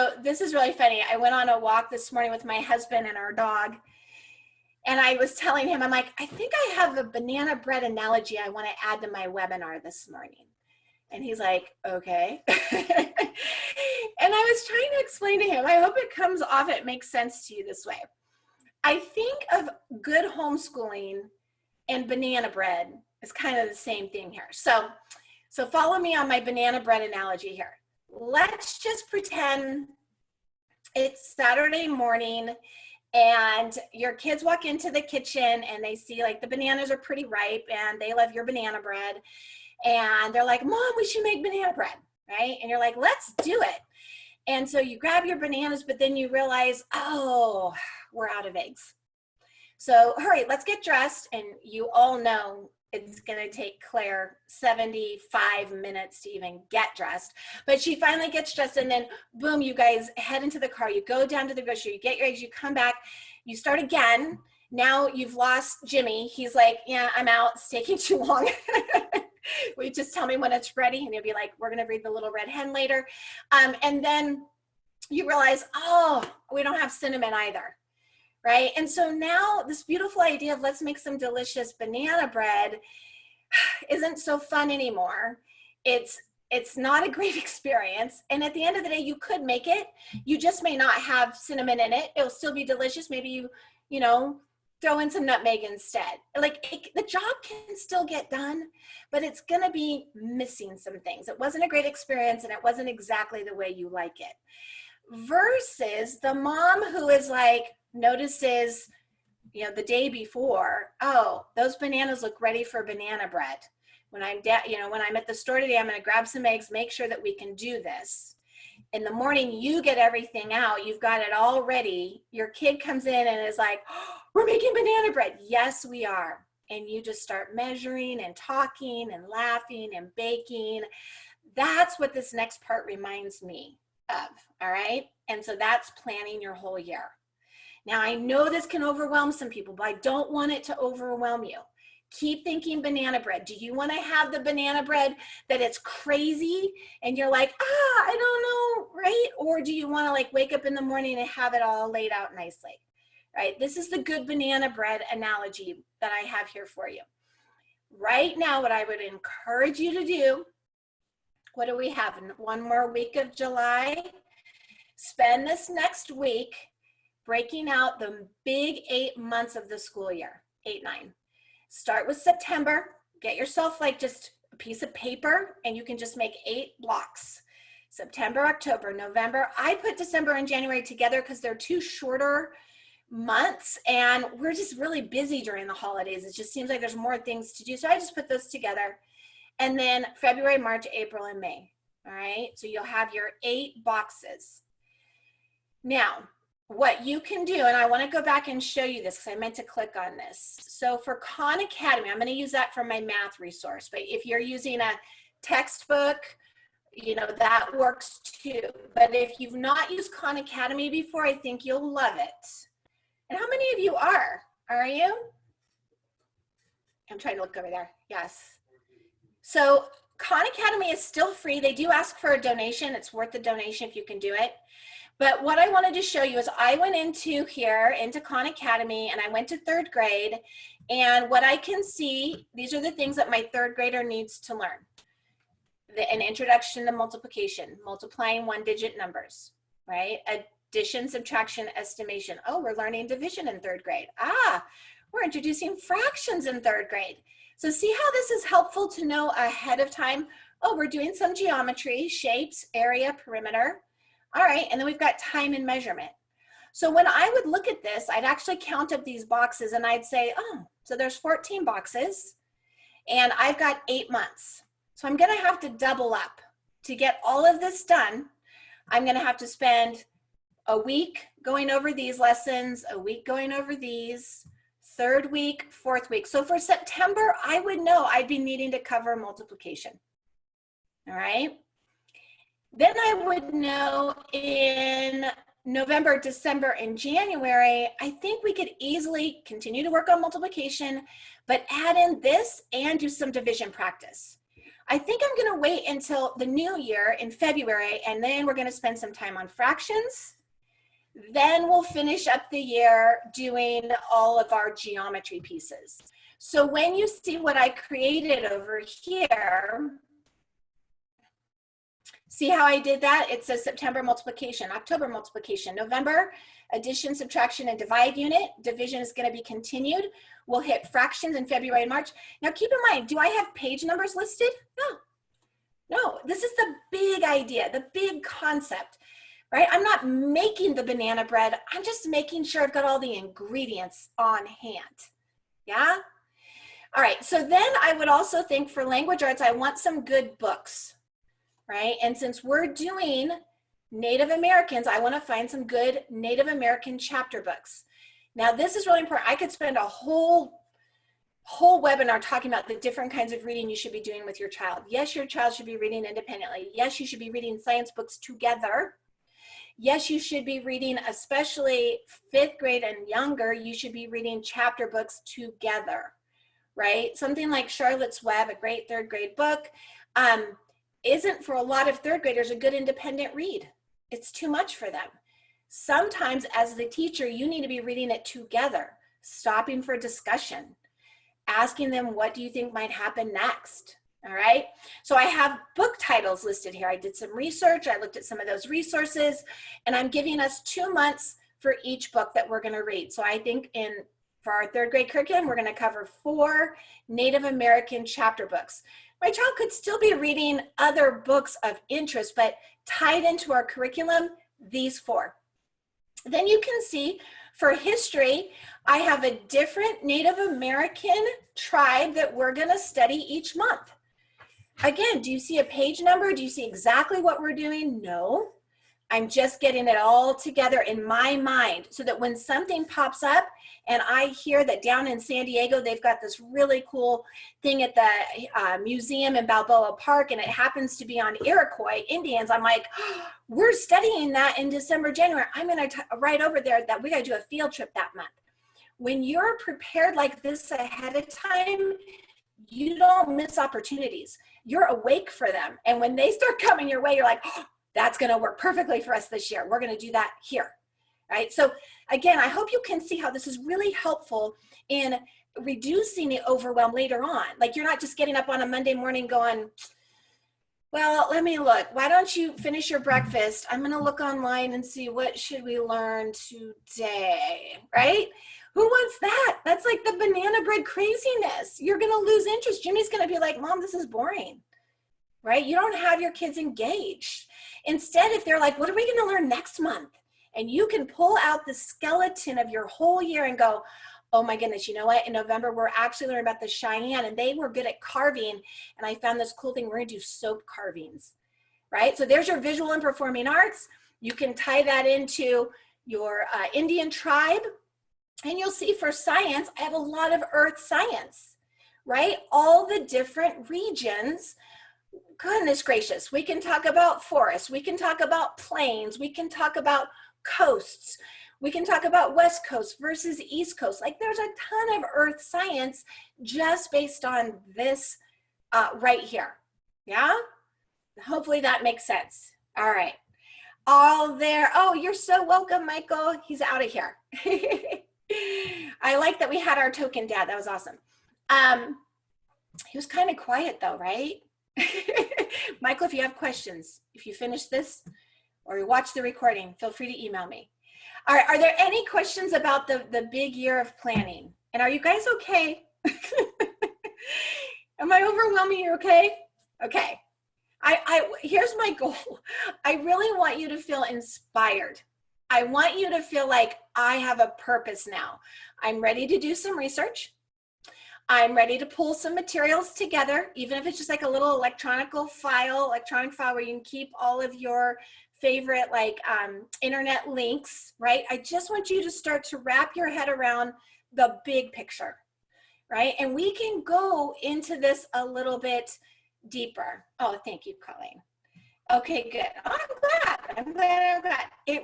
So this is really funny. I went on a walk this morning with my husband and our dog, and I was telling him, I'm like, I think I have a banana bread analogy I want to add to my webinar this morning. And he's like, okay. And I was trying to explain to him, I hope it comes off, it makes sense to you this way. I think of good homeschooling and banana bread as kind of the same thing here. So follow me on my banana bread analogy here. Let's just pretend it's Saturday morning and your kids walk into the kitchen and they see like the bananas are pretty ripe and they love your banana bread. And they're like, Mom, we should make banana bread, right? And you're like, let's do it. And so you grab your bananas, but then you realize, oh, we're out of eggs. So hurry, let's get dressed. And you all know it's gonna take Claire 75 minutes to even get dressed. But she finally gets dressed, and then boom, you guys head into the car. You go down to the grocery, you get your eggs, you come back, you start again. Now you've lost Jimmy. He's like, yeah, I'm out, it's taking too long. Will you just tell me when it's ready? And you'll be like, we're going to read The Little Red Hen later. And then you realize, oh, we don't have cinnamon either, right? And so now this beautiful idea of let's make some delicious banana bread isn't so fun anymore. It's not a great experience. And at the end of the day, you could make it. You just may not have cinnamon in it. It'll still be delicious. Maybe you know, throw in some nutmeg instead. Like the job can still get done, but it's gonna be missing some things. It wasn't a great experience and it wasn't exactly the way you like it. Versus the mom who is like, notices, you know, the day before, oh, those bananas look ready for banana bread. When I'm at the store today, I'm gonna grab some eggs, make sure that we can do this. In the morning, you get everything out. You've got it all ready. Your kid comes in and is like, oh, we're making banana bread. Yes, we are. And you just start measuring and talking and laughing and baking. That's what this next part reminds me of, all right? And so that's planning your whole year. Now, I know this can overwhelm some people, but I don't want it to overwhelm you. Keep thinking banana bread. Do you want to have the banana bread that it's crazy and you're like, I don't know, right? Or do you want to like wake up in the morning and have it all laid out nicely, right? This is the good banana bread analogy that I have here for you. Right now, what I would encourage you to do, what do we have? One more week of July. Spend this next week breaking out the big 8 months of the school year, 8, 9. Start with September, get yourself like just a piece of paper and you can just make 8 blocks. September, October, November. I put December and January together because they're 2 shorter months and we're just really busy during the holidays. It just seems like there's more things to do. So I just put those together. And then February, March, April, and May. All right, so you'll have your 8 boxes. Now, what you can do, and I want to go back and show you this because I meant to click on this. So for Khan Academy, I'm going to use that for my math resource, but if you're using a textbook, you know, that works too. But if you've not used Khan Academy before, I think you'll love it. And how many of you are you? I'm trying to look over there. Yes. So Khan Academy is still free. They do ask for a donation. It's worth the donation if you can do it. But what I wanted to show you is I went into Khan Academy, and I went to 3rd grade. And what I can see, these are the things that my 3rd grader needs to learn. An introduction to multiplication, multiplying 1-digit numbers, right? Addition, subtraction, estimation. Oh, we're learning division in 3rd grade. We're introducing fractions in 3rd grade. So see how this is helpful to know ahead of time? Oh, we're doing some geometry, shapes, area, perimeter. All right, and then we've got time and measurement. So when I would look at this, I'd actually count up these boxes and I'd say, oh, so there's 14 boxes and I've got 8 months. So I'm gonna have to double up. To get all of this done, I'm gonna have to spend a week going over these lessons, a week going over these, 3rd week, 4th week. So for September, I would know I'd be needing to cover multiplication, all right? Then I would know in November, December, and January, I think we could easily continue to work on multiplication, but add in this and do some division practice. I think I'm going to wait until the new year in February, and then we're going to spend some time on fractions. Then we'll finish up the year doing all of our geometry pieces. So when you see what I created over here, see how I did that? It says September multiplication, October multiplication, November addition, subtraction, and divide unit. Division is going to be continued. We'll hit fractions in February and March. Now keep in mind, do I have page numbers listed? No, this is the big idea, the big concept, right? I'm not making the banana bread. I'm just making sure I've got all the ingredients on hand, yeah? All right, so then I would also think for language arts, I want some good books, right? And since we're doing Native Americans, I want to find some good Native American chapter books. Now, this is really important. I could spend a whole webinar talking about the different kinds of reading you should be doing with your child. Yes, your child should be reading independently. Yes, you should be reading science books together. Yes, you should be reading, especially 5th grade and younger, you should be reading chapter books together, right? Something like Charlotte's Web, a great 3rd grade book, isn't for a lot of 3rd graders a good independent read. It's too much for them. Sometimes as the teacher, you need to be reading it together, stopping for discussion, asking them, what do you think might happen next? All right. So I have book titles listed here. I did some research. I looked at some of those resources, and I'm giving us 2 months for each book that we're going to read. So I think for our 3rd grade curriculum, we're going to cover 4 Native American chapter books. My child could still be reading other books of interest, but tied into our curriculum, these 4. Then you can see for history, I have a different Native American tribe that we're going to study each month. Again, do you see a page number? Do you see exactly what we're doing? No. I'm just getting it all together in my mind so that when something pops up and I hear that down in San Diego, they've got this really cool thing at the museum in Balboa Park, and it happens to be on Iroquois Indians, I'm like, oh, we're studying that in December, January. I'm going to write over there that we got to do a field trip that month. When you're prepared like this ahead of time, you don't miss opportunities. You're awake for them. And when they start coming your way, you're like, oh, that's going to work perfectly for us this year. We're going to do that here, right? So again, I hope you can see how this is really helpful in reducing the overwhelm later on. Like you're not just getting up on a Monday morning going, well, let me look. Why don't you finish your breakfast? I'm going to look online and see what should we learn today, right? Who wants that? That's like the banana bread craziness. You're going to lose interest. Jimmy's going to be like, Mom, this is boring, right? You don't have your kids engaged. Instead, if they're like, what are we going to learn next month? And you can pull out the skeleton of your whole year and go, oh my goodness, you know what? In November, we're actually learning about the Cheyenne, and they were good at carving. And I found this cool thing. We're going to do soap carvings, right? So there's your visual and performing arts. You can tie that into your Indian tribe. And you'll see for science, I have a lot of earth science, right? All the different regions. Goodness gracious, we can talk about forests, we can talk about plains, we can talk about coasts, we can talk about West Coast versus East Coast. Like there's a ton of earth science just based on this right here, yeah? Hopefully that makes sense. All right, all there. Oh, you're so welcome, Michael. He's out of here. I like that we had our token dad. That was awesome. He was kind of quiet though, right? Michael, if you have questions, if you finish this or you watch the recording, feel free to email me. All right, are there any questions about the big year of planning? And are you guys okay? Am I overwhelming you okay? Okay. Here's my goal. I really want you to feel inspired. I want you to feel like I have a purpose now. I'm ready to do some research. I'm ready to pull some materials together, even if it's just like a little electronic file where you can keep all of your favorite like internet links, right? I just want you to start to wrap your head around the big picture, right? And we can go into this a little bit deeper. Oh, thank you, Colleen. Okay, good. I'm glad. It